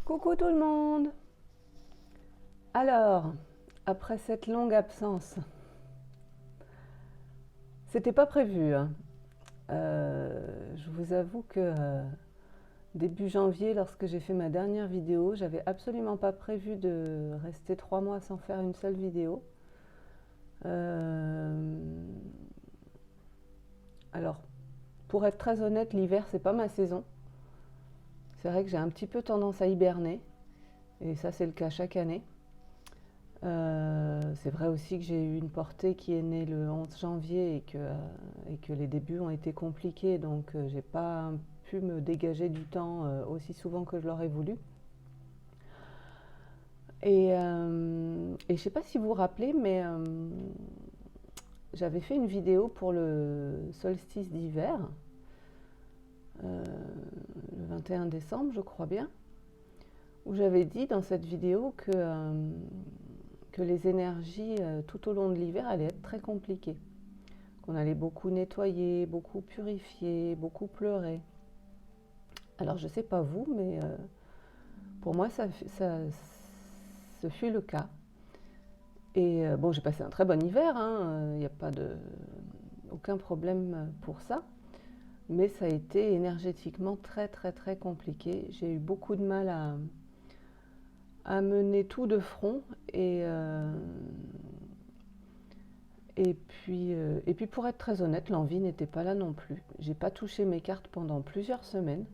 Coucou tout le monde! Alors, après cette longue absence, c'était pas prévu, hein. Je vous avoue que début janvier, lorsque j'ai fait ma dernière vidéo, j'avais absolument pas prévu de rester 3 mois sans faire une seule vidéo. Euh, alors, pour être très honnête, l'hiver, c'est pas ma saison. C'est vrai que j'ai un petit peu tendance à hiberner, et ça, c'est le cas chaque année. C'est vrai aussi que j'ai eu une portée qui est née le 11 janvier et que les débuts ont été compliqués, donc j'ai pas pu me dégager du temps aussi souvent que je l'aurais voulu. Et je sais pas si vous vous rappelez, mais j'avais fait une vidéo pour le solstice d'hiver, le 21 décembre, je crois bien, où j'avais dit dans cette vidéo que les énergies tout au long de l'hiver allaient être très compliquées. Qu'on allait beaucoup nettoyer, beaucoup purifier, beaucoup pleurer. Alors je ne sais pas vous, mais pour moi ce fut le cas. Et bon, j'ai passé un très bon hiver, hein, il n'y a pas aucun problème pour ça. Mais ça a été énergétiquement très très très compliqué. J'ai eu beaucoup de mal à mener tout de front et puis pour être très honnête, l'envie n'était pas là non plus. J'ai pas touché mes cartes pendant plusieurs semaines,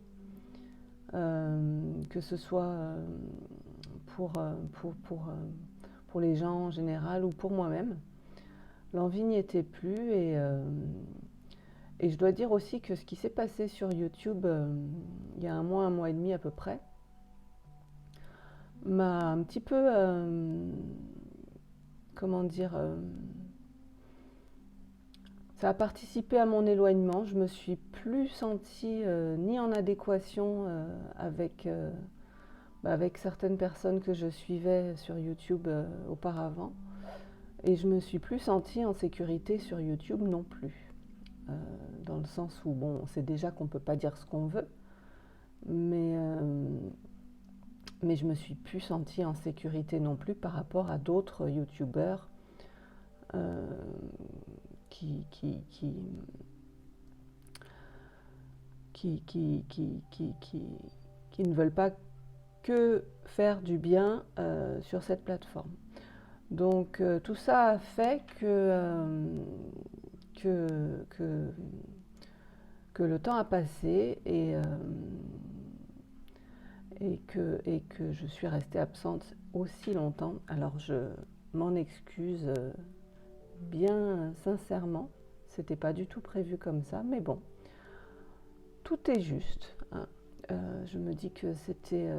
que ce soit pour, pour les gens en général ou pour moi-même. L'envie n'y était plus et je dois dire aussi que ce qui s'est passé sur YouTube il y a un mois et demi à peu près, m'a un petit peu, comment dire, ça a participé à mon éloignement. Je me suis plus sentie ni en adéquation avec certaines personnes que je suivais sur YouTube auparavant. Et je me suis plus sentie en sécurité sur YouTube non plus. Dans le sens où, bon, on sait déjà qu'on ne peut pas dire ce qu'on veut, mais je me suis plus sentie en sécurité non plus par rapport à d'autres YouTubeurs euh, qui, qui, qui, qui ne veulent pas que faire du bien sur cette plateforme. Donc tout ça a fait que le temps a passé et que je suis restée absente aussi longtemps. Alors je m'en excuse bien sincèrement, c'était pas du tout prévu comme ça, mais bon, tout est juste, hein. Je me dis que c'était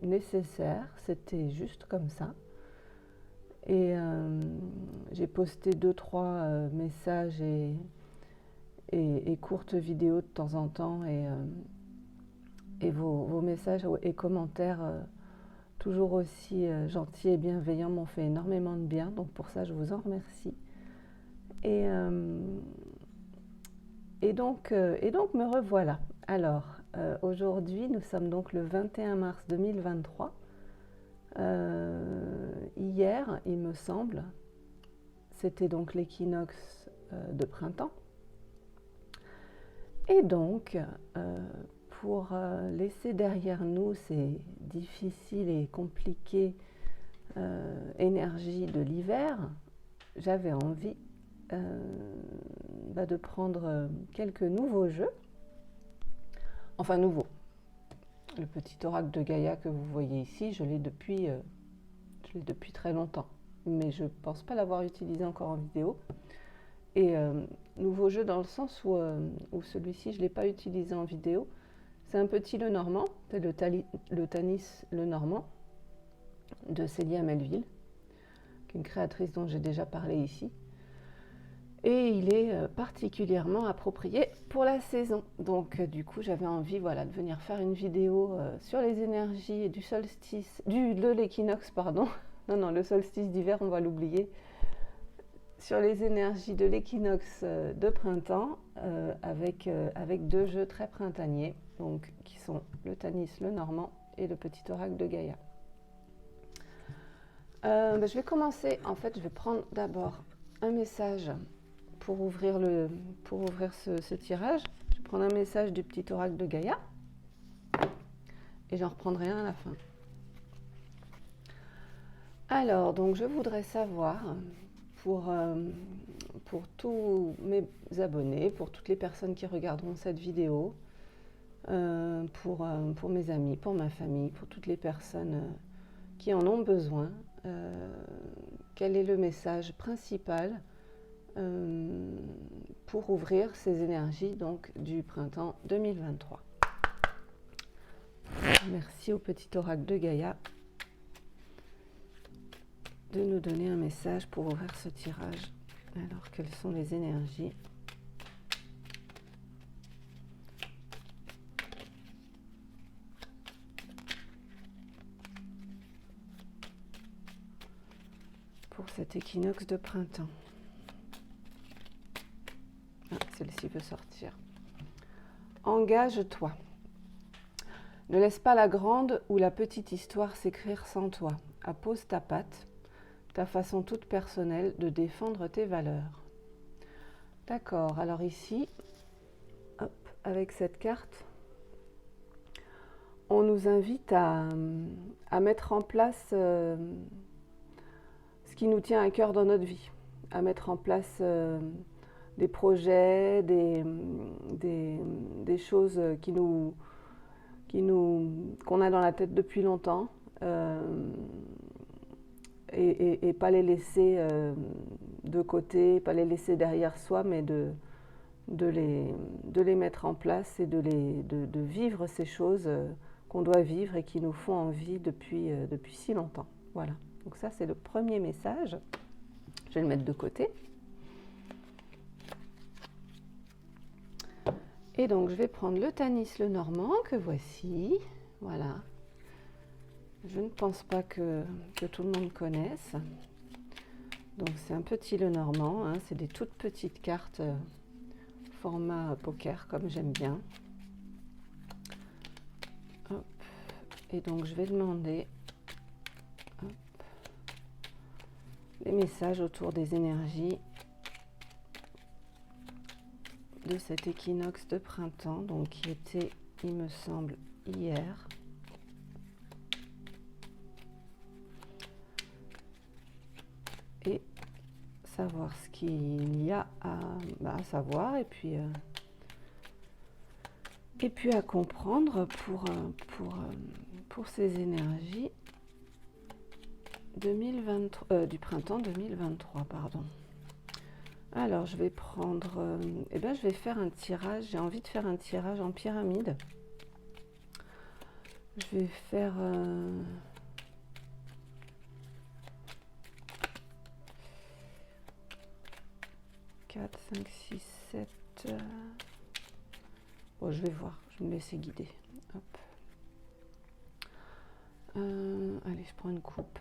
nécessaire, c'était juste comme ça. Et j'ai posté 2-3 messages et courtes vidéos de temps en temps et vos messages et commentaires toujours aussi gentils et bienveillants m'ont fait énormément de bien, donc pour ça je vous en remercie. Et donc me revoilà. Alors aujourd'hui nous sommes donc le 21 mars 2023. Hier, il me semble, c'était donc l'équinoxe de printemps. Et donc, pour laisser derrière nous ces difficiles et compliquées énergies de l'hiver, j'avais envie de prendre quelques nouveaux jeux. Enfin, nouveaux. Le petit oracle de Gaïa que vous voyez ici, je l'ai depuis très longtemps, mais je ne pense pas l'avoir utilisé encore en vidéo. Et nouveau jeu dans le sens où celui-ci, je ne l'ai pas utilisé en vidéo. C'est un petit Lenormand, c'est le Tanis Lenormand de Célia Melville, qui est une créatrice dont j'ai déjà parlé ici. Et il est particulièrement approprié pour la saison. Donc du coup, j'avais envie de venir faire une vidéo sur les énergies du solstice, de l'équinoxe, pardon. Non, le solstice d'hiver, on va l'oublier. Sur les énergies de l'équinoxe de printemps, avec 2 jeux très printaniers, donc, qui sont le Tanis Lenormand et le petit oracle de Gaïa. Je vais commencer, en fait, je vais prendre d'abord un message pour ouvrir ce tirage. Je vais prendre un message du petit oracle de Gaïa et j'en reprendrai un à la fin. Alors, donc je voudrais savoir pour tous mes abonnés, pour toutes les personnes qui regarderont cette vidéo, pour mes amis, pour ma famille, pour toutes les personnes qui en ont besoin, quel est le message principal pour ouvrir ces énergies donc, du printemps 2023. Merci au petit oracle de Gaïa de nous donner un message pour ouvrir ce tirage. Alors, quelles sont les énergies ? Pour cet équinoxe de printemps. Ah, celle-ci veut sortir. Engage-toi. Ne laisse pas la grande ou la petite histoire s'écrire sans toi. Appose ta patte, ta façon toute personnelle de défendre tes valeurs. D'accord, alors ici, hop, avec cette carte, on nous invite à mettre en place ce qui nous tient à cœur dans notre vie, à mettre en place des projets, des choses qu'on a dans la tête depuis longtemps et pas les laisser de côté, pas les laisser derrière soi, mais de les mettre en place et de vivre ces choses qu'on doit vivre et qui nous font envie depuis si longtemps. Voilà, donc ça c'est le premier message. Je vais le mettre de côté. Et donc je vais prendre le Tanis le Normand que voici. Voilà. Je ne pense pas que tout le monde connaisse. Donc c'est un petit le Normand, hein, c'est des toutes petites cartes format poker comme j'aime bien. Hop. Et donc je vais demander les messages autour des énergies de cet équinoxe de printemps, donc qui était, il me semble, hier. Et savoir ce qu'il y a à savoir et puis à comprendre pour ces énergies 2023, du printemps 2023, pardon. Alors, je vais prendre, je vais faire un tirage, j'ai envie de faire un tirage en pyramide. Je vais faire 4, 5, 6, 7. Bon, je vais voir, je vais me laisser guider. Hop. Allez, je prends une coupe.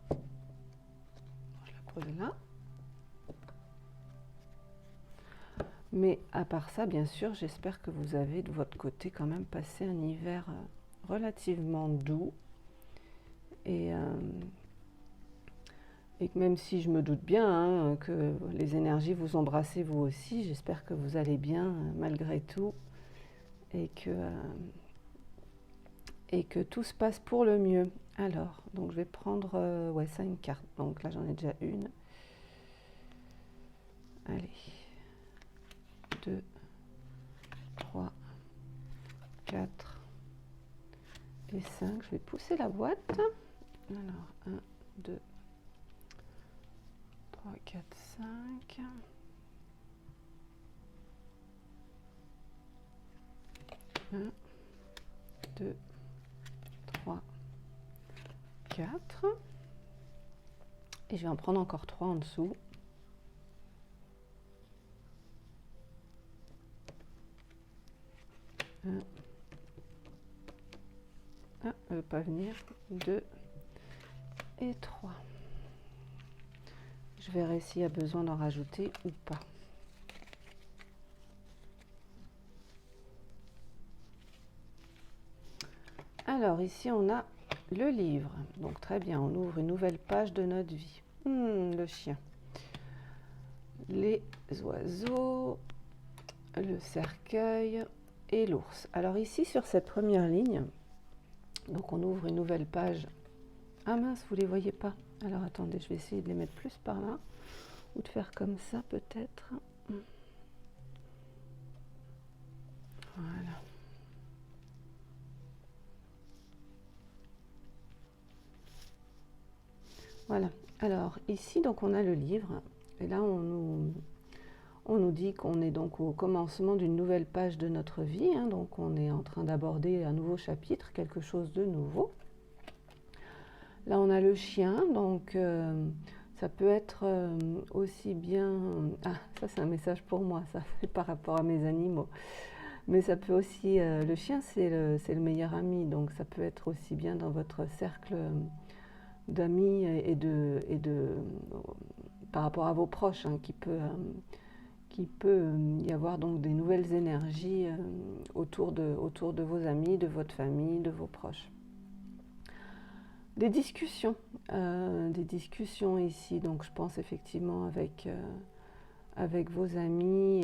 Je la pose là. Mais à part ça, bien sûr, j'espère que vous avez de votre côté quand même passé un hiver relativement doux. Et que même si je me doute bien que les énergies vous embrassez vous aussi, j'espère que vous allez bien malgré tout et que tout se passe pour le mieux. Alors, donc je vais prendre 5 cartes. Donc là, j'en ai déjà une. Allez. 2, 3, 4 et 5. Je vais pousser la boîte. Alors, 1, 2, 3, 4, 5. 1, 2, 3, 4. Et je vais en prendre encore 3 en dessous. Elle ne veut pas venir. 2 et 3. Je verrai s'il y a besoin d'en rajouter ou pas. Alors ici on a le livre, donc très bien, on ouvre une nouvelle page de notre vie. Le chien, les oiseaux, le cercueil et l'ours. Alors ici sur cette première ligne, donc on ouvre une nouvelle page. Ah mince, vous ne les voyez pas. Alors attendez, je vais essayer de les mettre plus par là, ou de faire comme ça peut-être. Voilà. Voilà. Alors ici donc on a le livre et là on nous dit qu'on est donc au commencement d'une nouvelle page de notre vie, hein, donc on est en train d'aborder un nouveau chapitre, quelque chose de nouveau. Là on a le chien, donc ça peut être aussi bien... Ah, ça c'est un message pour moi, ça c'est par rapport à mes animaux. Mais ça peut aussi... le chien c'est le meilleur ami, donc ça peut être aussi bien dans votre cercle d'amis par rapport à vos proches, hein, qui peut y avoir donc des nouvelles énergies autour de vos amis, de votre famille, de vos proches. Des discussions ici, donc je pense effectivement avec vos amis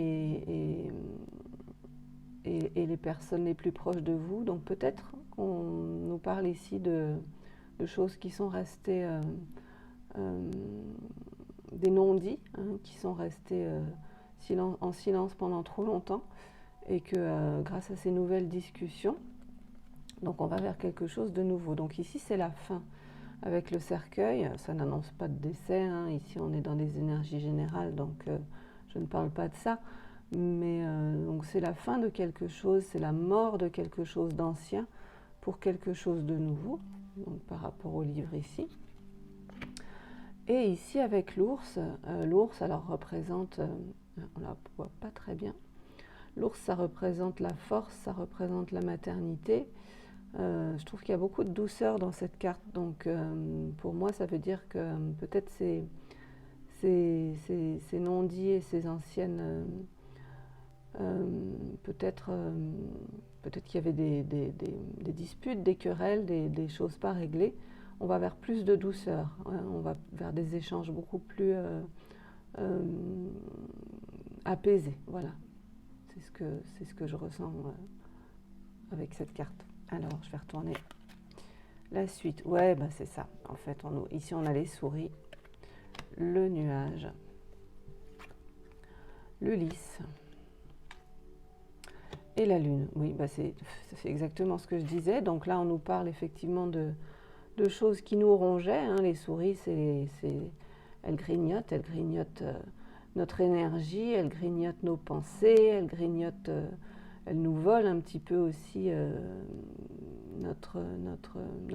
et les personnes les plus proches de vous. Donc peut-être qu'on nous parle ici de choses qui sont restées, des non-dits, hein, qui sont restés en silence pendant trop longtemps, et que grâce à ces nouvelles discussions, donc on va vers quelque chose de nouveau. Donc ici c'est la fin avec le cercueil, ça n'annonce pas de décès, hein. Ici on est dans les énergies générales, donc je ne parle pas de ça, mais donc c'est la fin de quelque chose, c'est la mort de quelque chose d'ancien pour quelque chose de nouveau, donc par rapport au livre ici. Et ici avec l'ours, l'ours alors représente, on la voit pas très bien, l'ours ça représente la force, ça représente la maternité. Je trouve qu'il y a beaucoup de douceur dans cette carte, donc pour moi ça veut dire que peut-être ces non-dits et ces anciennes... peut-être qu'il y avait des disputes, des querelles, des choses pas réglées. On va vers plus de douceur, hein, on va vers des échanges beaucoup plus apaisés. Voilà, c'est ce que je ressens avec cette carte. Alors, je vais retourner la suite. Ouais, bah c'est ça. En fait, ici, on a les souris, le nuage, le lys et la lune. Oui, bah c'est exactement ce que je disais. Donc là, on nous parle effectivement de choses qui nous rongeaient, hein. Les souris, elles grignotent notre énergie, elles grignotent nos pensées, elles grignotent... elles nous volent un petit peu aussi notre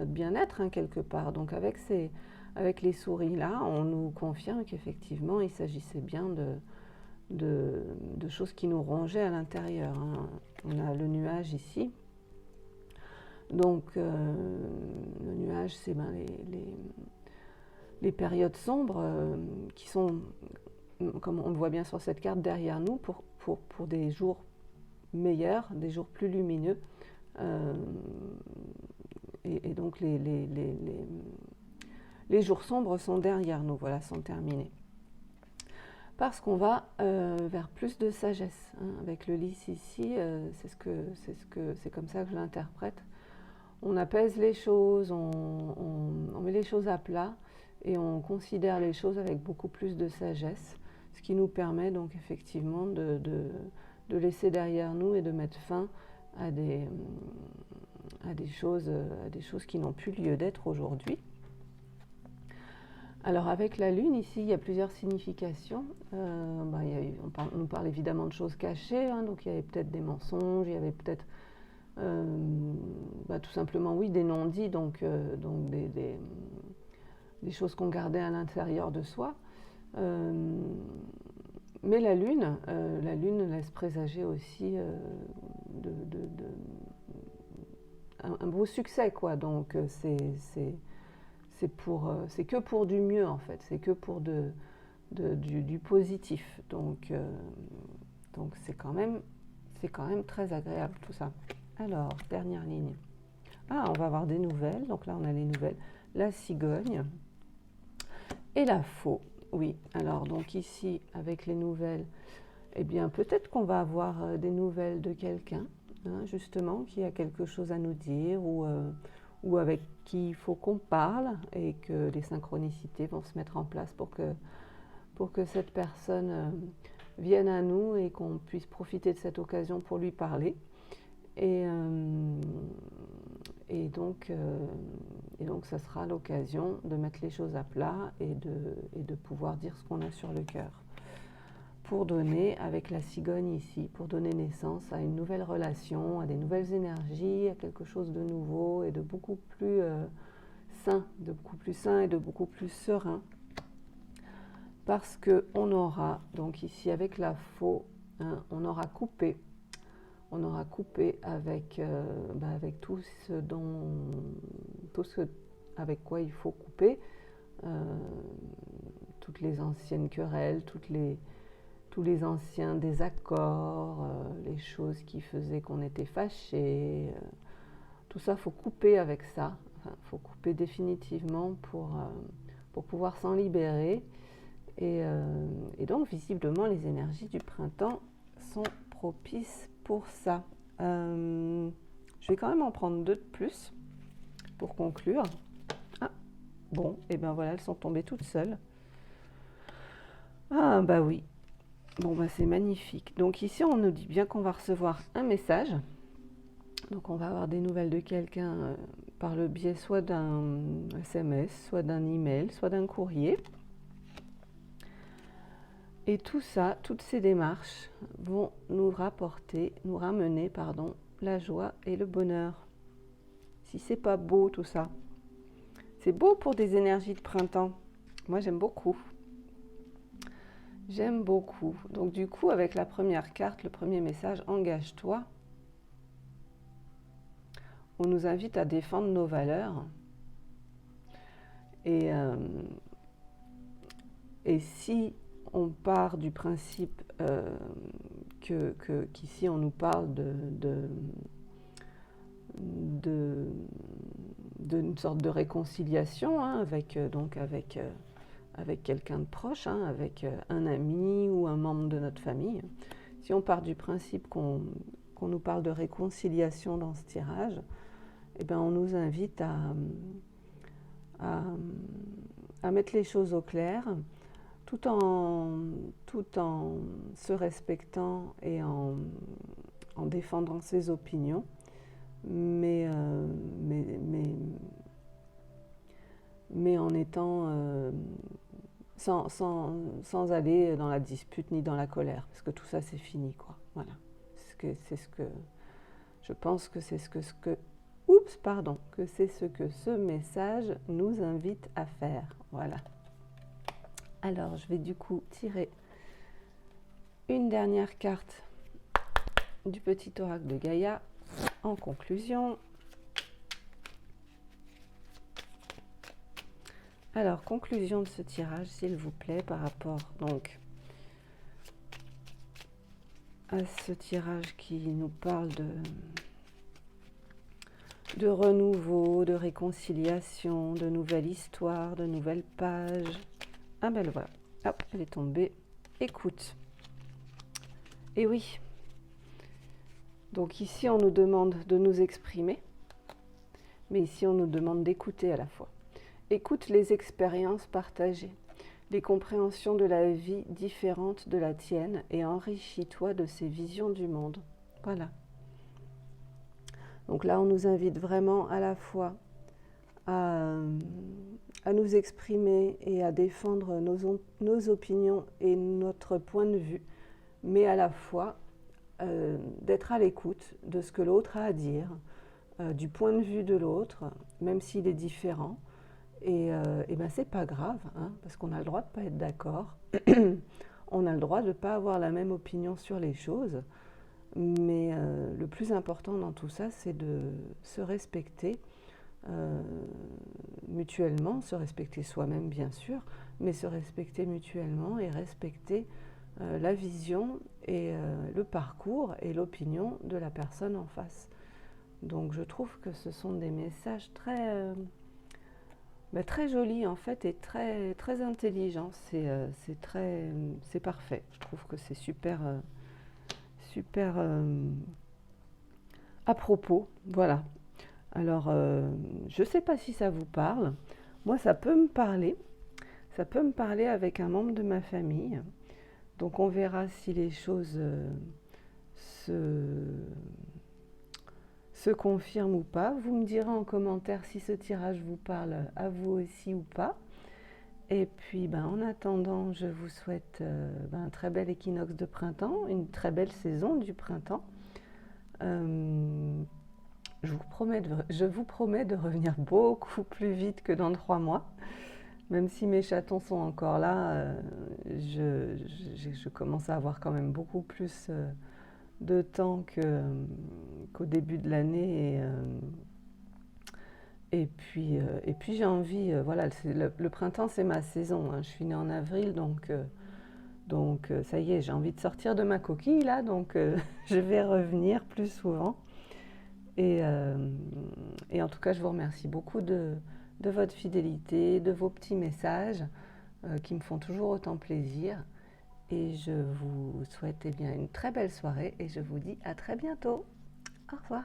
bien-être, hein, quelque part. Donc avec les souris là, on nous confirme qu'effectivement il s'agissait bien de choses qui nous rongeaient à l'intérieur, hein. On a le nuage ici. Donc le nuage, c'est les périodes sombres qui sont, comme on le voit bien sur cette carte, derrière nous pour des jours meilleurs, des jours plus lumineux. Et donc les jours sombres sont derrière nous, voilà, sont terminés. Parce qu'on va vers plus de sagesse, hein. Avec le lys ici, c'est comme ça que je l'interprète. On apaise les choses, on met les choses à plat et on considère les choses avec beaucoup plus de sagesse, ce qui nous permet donc effectivement de laisser derrière nous et de mettre fin à des choses qui n'ont plus lieu d'être aujourd'hui. Alors avec la lune ici, il y a plusieurs significations. On nous parle évidemment de choses cachées, hein, donc il y avait peut-être des mensonges, il y avait peut-être tout simplement oui des non-dits, donc des choses qu'on gardait à l'intérieur de soi. Mais la lune laisse présager aussi un beau succès, quoi. Donc c'est que pour du mieux, en fait, c'est que pour du positif. Donc c'est quand même très agréable tout ça. Alors, dernière ligne. Ah, on va avoir des nouvelles. Donc là, on a les nouvelles. La cigogne et la faux. Oui, alors donc ici, avec les nouvelles, eh bien, peut-être qu'on va avoir des nouvelles de quelqu'un, hein, justement, qui a quelque chose à nous dire ou avec qui il faut qu'on parle et que les synchronicités vont se mettre en place pour que cette personne vienne à nous et qu'on puisse profiter de cette occasion pour lui parler. Et, et donc, ça sera l'occasion de mettre les choses à plat et de pouvoir dire ce qu'on a sur le cœur. Pour donner, avec la cigogne ici, pour donner naissance à une nouvelle relation, à des nouvelles énergies, à quelque chose de nouveau et de beaucoup plus sain, et de beaucoup plus serein. Parce qu'on aura, donc ici avec la faux, hein, on aura coupé avec, avec tout ce avec quoi il faut couper, toutes les anciennes querelles, tous les anciens désaccords, les choses qui faisaient qu'on était fâchés, tout ça, il faut couper avec ça, faut couper définitivement pour pouvoir s'en libérer. Et donc, visiblement, les énergies du printemps sont propices pour ça. Je vais quand même en prendre 2 de plus pour conclure. Ah, bon, et bien voilà, elles sont tombées toutes seules. Ah, bah oui. Bon, bah c'est magnifique. Donc ici, on nous dit bien qu'on va recevoir un message. Donc on va avoir des nouvelles de quelqu'un par le biais soit d'un SMS, soit d'un email, soit d'un courrier. Et tout ça, toutes ces démarches vont nous ramener, la joie et le bonheur. Si c'est pas beau tout ça, c'est beau pour des énergies de printemps. Moi j'aime beaucoup. J'aime beaucoup. Donc du coup, avec la première carte, le premier message, engage-toi. On nous invite à défendre nos valeurs. Et si on part du principe qu'ici on nous parle d'une sorte de réconciliation, hein, avec quelqu'un de proche, hein, avec un ami ou un membre de notre famille. Si on part du principe qu'on nous parle de réconciliation dans ce tirage, eh bien on nous invite à mettre les choses au clair, tout en se respectant et en défendant ses opinions, mais en étant sans aller dans la dispute ni dans la colère, parce que tout ça c'est fini, quoi. Voilà. Je pense que c'est ce que ce message nous invite à faire. Voilà. Alors, je vais du coup tirer une dernière carte du petit oracle de Gaïa en conclusion. Alors, conclusion de ce tirage, s'il vous plaît, par rapport donc à ce tirage qui nous parle de renouveau, de réconciliation, de nouvelle histoire, de nouvelles pages. Ah ben le voilà, hop, elle est tombée. Écoute. Et oui. Donc ici, on nous demande de nous exprimer, mais ici, on nous demande d'écouter à la fois. Écoute les expériences partagées, les compréhensions de la vie différentes de la tienne et enrichis-toi de ces visions du monde. Voilà. Donc là, on nous invite vraiment à la fois à nous exprimer et à défendre nos opinions et notre point de vue, mais à la fois d'être à l'écoute de ce que l'autre a à dire, du point de vue de l'autre, même s'il est différent. Et ben c'est pas grave, hein, parce qu'on a le droit de ne pas être d'accord, on a le droit de ne pas avoir la même opinion sur les choses, mais le plus important dans tout ça, c'est de se respecter mutuellement, se respecter soi-même bien sûr, mais se respecter mutuellement et respecter la vision et le parcours et l'opinion de la personne en face. Donc je trouve que ce sont des messages très jolis en fait et très intelligents. C'est parfait. Je trouve que c'est super à propos. Voilà. Alors je ne sais pas si ça vous parle. Moi ça peut me parler. Ça peut me parler avec un membre de ma famille. Donc on verra si les choses se confirment ou pas. Vous me direz en commentaire si ce tirage vous parle à vous aussi ou pas. Et puis en attendant, je vous souhaite un très bel équinoxe de printemps, une très belle saison du printemps. Je vous promets de revenir beaucoup plus vite que dans 3 mois. Même si mes chatons sont encore là, je commence à avoir quand même beaucoup plus de temps qu'au début de l'année. Et puis j'ai envie, voilà, le printemps c'est ma saison, hein. Je suis née en avril, donc ça y est, j'ai envie de sortir de ma coquille là, donc je vais revenir plus souvent. Et en tout cas, je vous remercie beaucoup de votre fidélité, de vos petits messages qui me font toujours autant plaisir. Et je vous souhaite une très belle soirée et je vous dis à très bientôt. Au revoir.